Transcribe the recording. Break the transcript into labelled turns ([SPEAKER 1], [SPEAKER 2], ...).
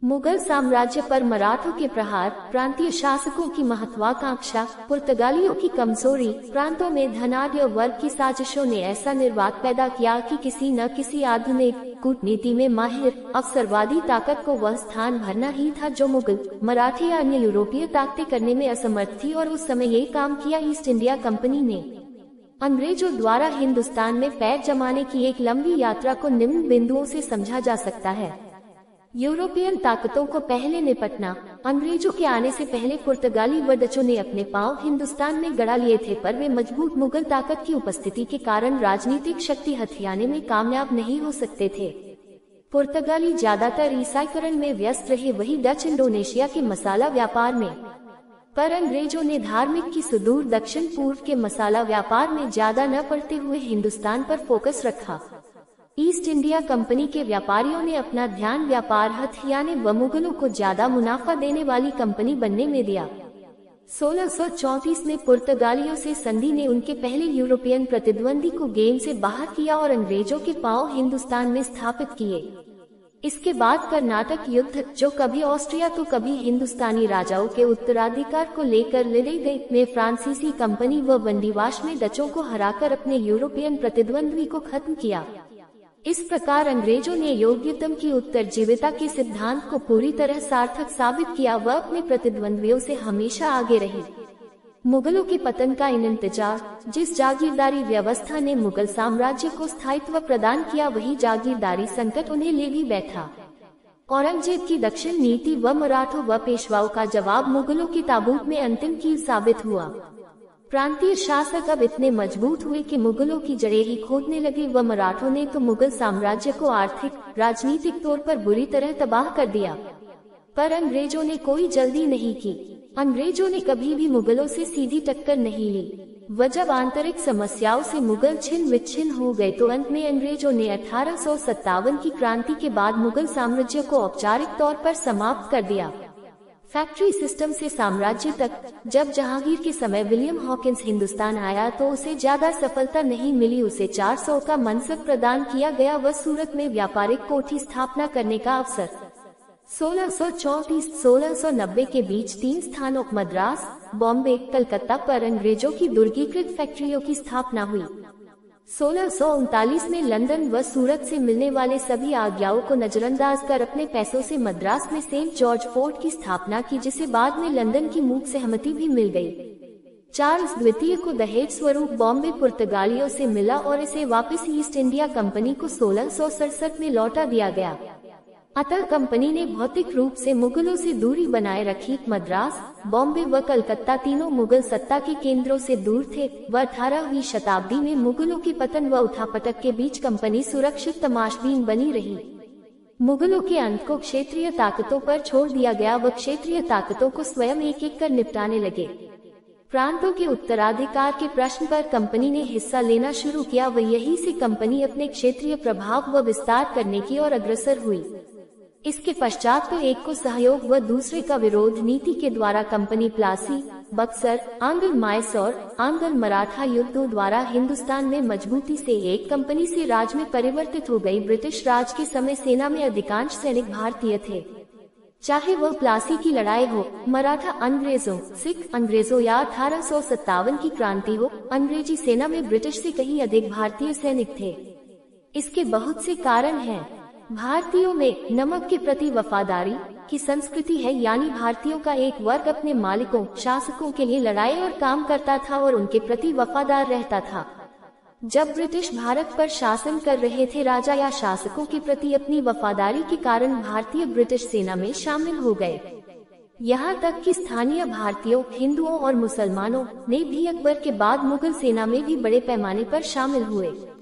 [SPEAKER 1] मुगल साम्राज्य पर मराठों के प्रहार, प्रांतीय शासकों की महत्वाकांक्षा, पुर्तगालियों की कमजोरी, प्रांतों में धनाढ्य वर्ग की साजिशों ने ऐसा निर्वात पैदा किया कि किसी न किसी आधुनिक कूटनीति में माहिर अवसरवादी ताकत को वह स्थान भरना ही था जो मुगल, मराठी या अन्य यूरोपीय ताकतें करने में असमर्थ थी। और उस समय ये काम किया ईस्ट इंडिया कंपनी ने। अंग्रेजों द्वारा हिंदुस्तान में पैर जमाने की एक लंबी यात्रा को निम्न बिंदुओं से समझा जा सकता है। यूरोपियन ताकतों को पहले निपटना। अंग्रेजों के आने से पहले पुर्तगाली व डचों ने अपने पांव हिंदुस्तान में गड़ा लिए थे, पर वे मजबूत मुगल ताकत की उपस्थिति के कारण राजनीतिक शक्ति हथियाने में कामयाब नहीं हो सकते थे। पुर्तगाली ज्यादातर ईसाईकरण में व्यस्त रहे, वही डच इंडोनेशिया के मसाला व्यापार में। पर अंग्रेजों ने धार्मिक की सुदूर दक्षिण पूर्व के मसाला व्यापार में ज्यादा न पड़ते हुए हिंदुस्तान पर फोकस रखा। ईस्ट इंडिया कंपनी के व्यापारियों ने अपना ध्यान व्यापार हथियाने व मुगलों को ज्यादा मुनाफा देने वाली कंपनी बनने में दिया। 1634 में पुर्तगालियों से संधि ने उनके पहले यूरोपियन प्रतिद्वंदी को गेम से बाहर किया और अंग्रेजों के पांव हिंदुस्तान में स्थापित किए। इसके बाद कर्नाटक युद्ध, जो कभी ऑस्ट्रिया तो कभी हिंदुस्तानी राजाओं के उत्तराधिकार को लेकर लड़े गए, में फ्रांसीसी कंपनी व बंदीवाश में डचों को हराकर अपने यूरोपियन प्रतिद्वंदी को खत्म किया। इस प्रकार अंग्रेजों ने योग्यतम की उत्तरजीविता के सिद्धांत को पूरी तरह सार्थक साबित किया व अपने प्रतिद्वंदियों से हमेशा आगे रहे। मुगलों के पतन का इंतजार। जिस जागीरदारी व्यवस्था ने मुगल साम्राज्य को स्थायित्व प्रदान किया, वही जागीरदारी संकट उन्हें ले भी बैठा। औरंगजेब की दक्षिण नीति व मराठों व पेशवाओं का जवाब मुगलों की ताबूत में अंतिम कील साबित हुआ। प्रांतीय शासक अब इतने मजबूत हुए कि मुगलों की जड़ें ही खोदने लगे व मराठों ने तो मुगल साम्राज्य को आर्थिक, राजनीतिक तौर पर बुरी तरह तबाह कर दिया। पर अंग्रेजों ने कोई जल्दी नहीं की। अंग्रेजों ने कभी भी मुगलों से सीधी टक्कर नहीं ली। वह जब आंतरिक समस्याओं से मुगल छिन्न विच्छिन्न हो गए तो अंत में अंग्रेजों ने 1857 की क्रांति के बाद मुगल साम्राज्य को औपचारिक तौर पर समाप्त कर दिया। फैक्ट्री सिस्टम से साम्राज्य तक। जब जहांगीर के समय विलियम हॉकिंस हिंदुस्तान आया तो उसे ज्यादा सफलता नहीं मिली। उसे 400 का मनसब प्रदान किया गया व सूरत में व्यापारिक कोठी स्थापना करने का अवसर। 1634-1690 के बीच 3 स्थानों मद्रास, बॉम्बे, कलकत्ता पर अंग्रेजों की दुर्गीकृत फैक्ट्रियों की स्थापना हुई। 1639 में लंदन व सूरत से मिलने वाले सभी आज्ञाओं को नजरअंदाज कर अपने पैसों से मद्रास में सेंट जॉर्ज फोर्ट की स्थापना की, जिसे बाद में लंदन की मूक सहमति भी मिल गई। चार्ल्स द्वितीय को दहेज स्वरूप बॉम्बे पुर्तगालियों से मिला और इसे वापस ईस्ट इंडिया कंपनी को 1667 में लौटा दिया गया। अतः कंपनी ने भौतिक रूप से मुगलों से दूरी बनाए रखी। मद्रास, बॉम्बे व कलकत्ता तीनों मुगल सत्ता के केंद्रों से दूर थे व 18वीं शताब्दी में मुगलों के पतन व उठापटक के बीच कंपनी सुरक्षित तमाशबीन बनी रही। मुगलों के अंत को क्षेत्रीय ताकतों पर छोड़ दिया गया व क्षेत्रीय ताकतों को स्वयं एक एक कर निपटाने लगे। प्रांतों के उत्तराधिकार के प्रश्न पर कंपनी ने हिस्सा लेना शुरू किया व यही से कंपनी अपने क्षेत्रीय प्रभाव व विस्तार करने की ओर अग्रसर हुई। इसके पश्चात तो एक को सहयोग व दूसरे का विरोध नीति के द्वारा कंपनी प्लासी, बक्सर, आंग्ल मायसोर, आंग्ल मराठा युद्धों द्वारा हिंदुस्तान में मजबूती से एक कंपनी से राज में परिवर्तित हो गई। ब्रिटिश राज के समय सेना में अधिकांश सैनिक भारतीय थे। चाहे वह प्लासी की लड़ाई हो, मराठा अंग्रेजों, सिख अंग्रेजों या 1857 की क्रांति हो, अंग्रेजी सेना में ब्रिटिश से कहीं अधिक भारतीय सैनिक थे। इसके बहुत से कारण हैं। भारतीयों में नमक के प्रति वफादारी की संस्कृति है, यानी भारतीयों का एक वर्ग अपने मालिकों, शासकों के लिए लड़ाई और काम करता था और उनके प्रति वफादार रहता था। जब ब्रिटिश भारत पर शासन कर रहे थे, राजा या शासकों के प्रति अपनी वफादारी के कारण भारतीय ब्रिटिश सेना में शामिल हो गए। यहाँ तक कि स्थानीय भारतीयों, हिंदुओं और मुसलमानों ने भी अकबर के बाद मुगल सेना में भी बड़े पैमाने पर शामिल हुए।